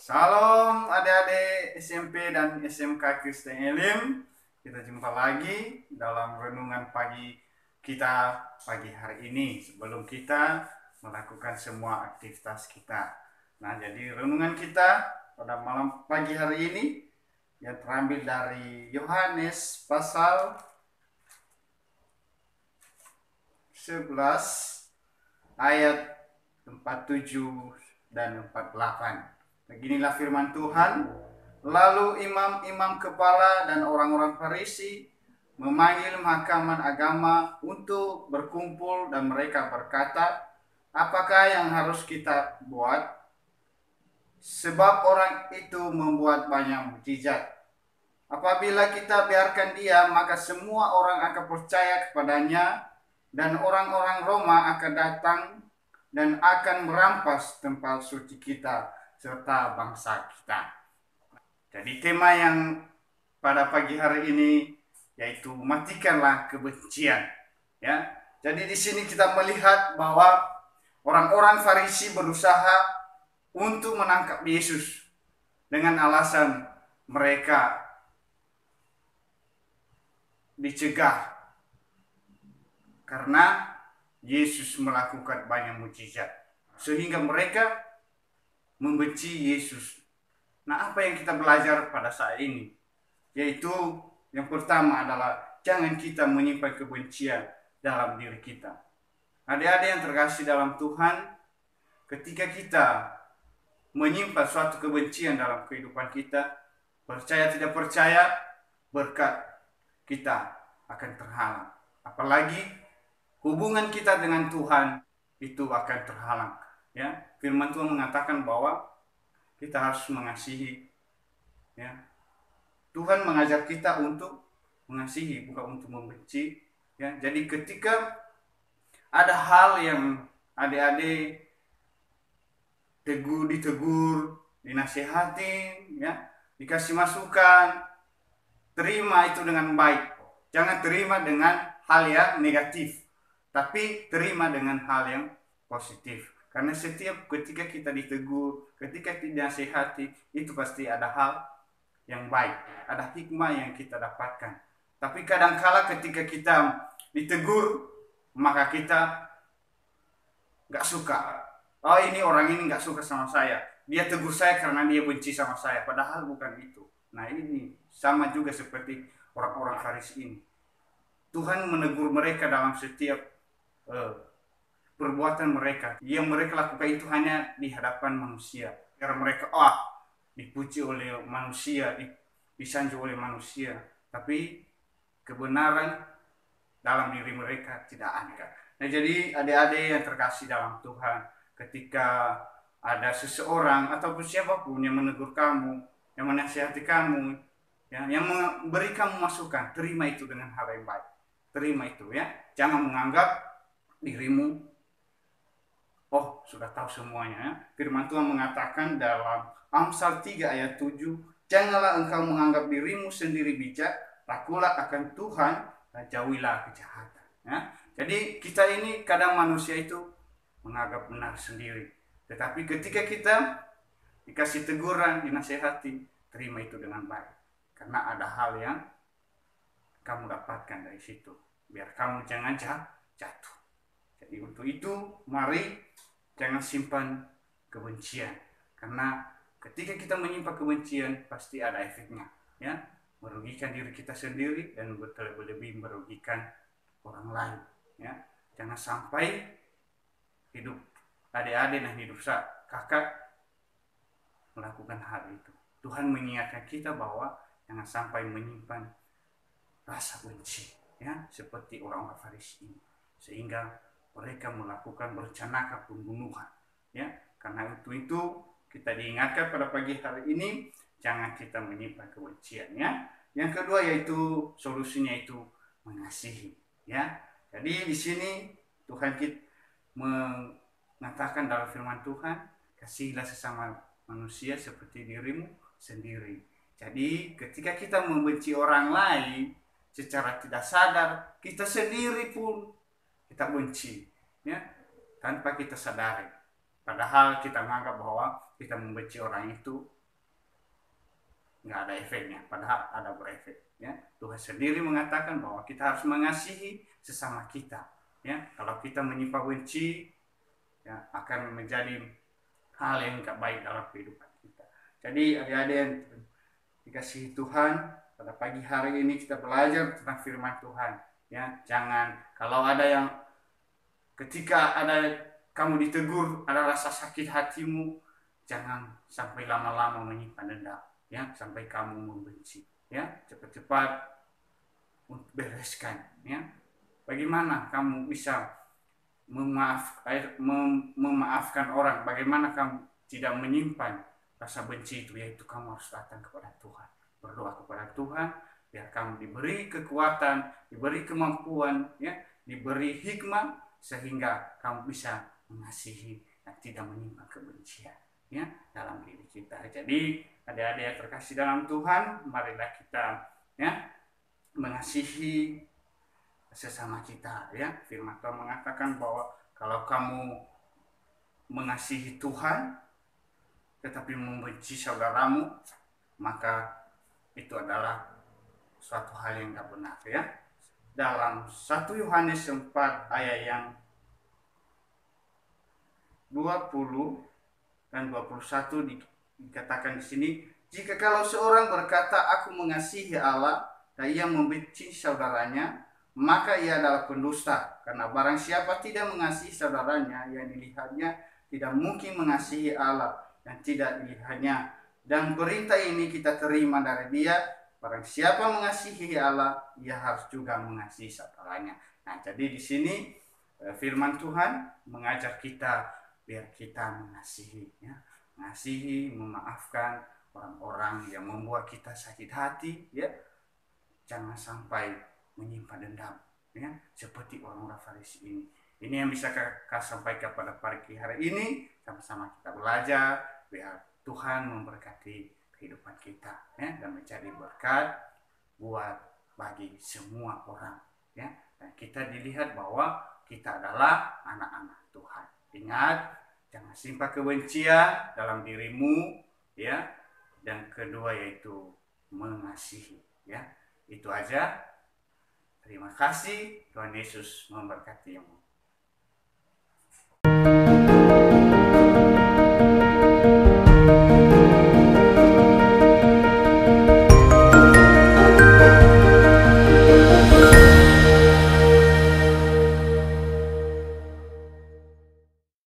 Salam adik-adik SMP dan SMK Kristen Elim. Kita jumpa lagi dalam renungan pagi kita pagi hari ini sebelum kita melakukan semua aktivitas kita. Nah, jadi renungan kita pada malam pagi hari ini yang terambil dari Yohanes pasal 11 ayat 47 dan 48. Beginilah firman Tuhan. Lalu imam-imam kepala dan orang-orang Farisi memanggil mahkamah agama untuk berkumpul dan mereka berkata, apakah yang harus kita buat? Sebab orang itu membuat banyak mukjizat. Apabila kita biarkan dia, maka semua orang akan percaya kepadanya dan orang-orang Roma akan datang dan akan merampas tempat suci kita serta bangsa kita. Jadi tema yang pada pagi hari ini yaitu matikanlah kebencian. Ya, jadi di sini kita melihat bahwa orang-orang Farisi berusaha untuk menangkap Yesus dengan alasan mereka dicegah karena Yesus melakukan banyak mukjizat sehingga mereka membenci Yesus. Nah, apa yang kita belajar pada saat ini? Yaitu yang pertama adalah jangan kita menyimpan kebencian dalam diri kita. Adik-adik yang terkasih dalam Tuhan, ketika kita menyimpan suatu kebencian dalam kehidupan kita, percaya tidak percaya, berkat kita akan terhalang. Apalagi hubungan kita dengan Tuhan itu akan terhalang. Ya, firman Tuhan mengatakan bahwa kita harus mengasihi. Ya, Tuhan mengajar kita untuk mengasihi, bukan untuk membenci. Ya, jadi ketika ada hal yang adik-adik ditegur, dinasihati, ya, dikasih masukan, terima itu dengan baik. Jangan terima dengan hal yang negatif, tapi terima dengan hal yang positif. Karena setiap ketika kita ditegur, ketika dinasihati, itu pasti ada hal yang baik, ada hikmah yang kita dapatkan. Tapi kadangkala ketika kita ditegur, maka kita gak suka. Oh, ini orang ini gak suka sama saya. Dia tegur saya karena dia benci sama saya. Padahal bukan itu. Nah, ini sama juga seperti orang-orang Farisi ini. Tuhan menegur mereka dalam setiap perbuatan mereka. Yang mereka lakukan itu hanya di hadapan manusia. Karena mereka dipuji oleh manusia, disanjung oleh manusia. Tapi kebenaran dalam diri mereka tidak ada. Nah, jadi adik-adik yang terkasih dalam Tuhan, ketika ada seseorang ataupun siapapun yang menegur kamu, yang menasihati kamu, ya, yang memberi kamu masukan, terima itu dengan hal yang baik. Terima itu, ya. Jangan menganggap dirimu sudah tahu semuanya. Ya. Firman Tuhan mengatakan dalam Amsal 3 ayat 7, janganlah engkau menganggap dirimu sendiri bijak, takulah akan Tuhan dan jauhilah kejahatan. Ya. Jadi kita ini kadang manusia itu menganggap benar sendiri. Tetapi ketika kita dikasih teguran, dinasihati, terima itu dengan baik. Karena ada hal yang kamu dapatkan dari situ. Biar kamu jangan jatuh. Jadi untuk itu, mari jangan simpan kebencian. Karena ketika kita menyimpan kebencian, pasti ada efeknya. Ya, merugikan diri kita sendiri dan lebih merugikan orang lain. Ya, jangan sampai hidup adik-adik dan hidup kakak melakukan hal itu. Tuhan mengingatkan kita bahwa jangan sampai menyimpan rasa benci, ya, seperti orang-orang Farisi ini, sehingga mereka melakukan merencanakan pembunuhan. Ya, karena itu kita diingatkan pada pagi hari ini jangan kita menyimpan kebencian. Ya. Yang kedua yaitu solusinya itu mengasihi. Ya, jadi di sini Tuhan kita mengatakan dalam firman Tuhan, kasihilah sesama manusia seperti dirimu sendiri. Jadi ketika kita membenci orang lain secara tidak sadar, kita sendiri pun kita benci, ya, tanpa kita sadari. Padahal kita menganggap bahwa kita membenci orang itu nggak ada efeknya, padahal ada berefek. Ya, Tuhan sendiri mengatakan bahwa kita harus mengasihi sesama kita. Ya, kalau kita menyimpan benci, ya, akan menjadi hal yang tidak baik dalam kehidupan kita. Jadi adik-adik yang dikasihi Tuhan, pada pagi hari ini kita belajar tentang firman Tuhan. Ya, jangan kalau ada yang ketika ada kamu ditegur, ada rasa sakit hatimu, jangan sampai lama-lama menyimpan dendam, ya, sampai kamu membenci. Ya, cepat-cepat bereskan. Ya, bagaimana kamu bisa memaafkan orang? Bagaimana kamu tidak menyimpan rasa benci itu? Yaitu kamu harus datang kepada Tuhan, berdoa kepada Tuhan, biar kamu diberi kekuatan, diberi kemampuan, ya, diberi hikmah, sehingga kamu bisa mengasihi dan tidak menyimpan kebencian, ya, dalam diri kita. Jadi adik-adik yang terkasih dalam Tuhan, marilah kita, ya, mengasihi sesama kita. Ya, firman Tuhan mengatakan bahwa kalau kamu mengasihi Tuhan tetapi membenci saudaramu, maka itu adalah suatu hal yang tidak benar. Ya, dalam 1 Yohanes 4 ayat yang 20 dan 21 dikatakan di sini, jika kalau seorang berkata aku mengasihi Allah dan ia membenci saudaranya, maka ia adalah pendusta. Karena barang siapa tidak mengasihi saudaranya yang dilihatnya, tidak mungkin mengasihi Allah yang tidak dilihatnya. Dan perintah ini kita terima dari dia, barang siapa mengasihi Allah, ia harus juga mengasihi saudaranya. Nah, jadi di sini firman Tuhan mengajar kita biar kita mengasihi, ya, mengasihi, memaafkan orang-orang yang membuat kita sakit hati, ya. Jangan sampai menyimpan dendam, ya, seperti orang-orang Farisi ini. Ini yang bisa kakak sampaikan pada pagi hari ini. Sama-sama kita belajar biar Tuhan memberkati kehidupan kita, ya, dan menjadi berkat buat bagi semua orang, ya. Dan kita dilihat bahwa kita adalah anak-anak Tuhan. Ingat, jangan simpan kebencian dalam dirimu, ya. Dan kedua yaitu mengasihi, ya. Itu aja. Terima kasih. Tuhan Yesus memberkatimu.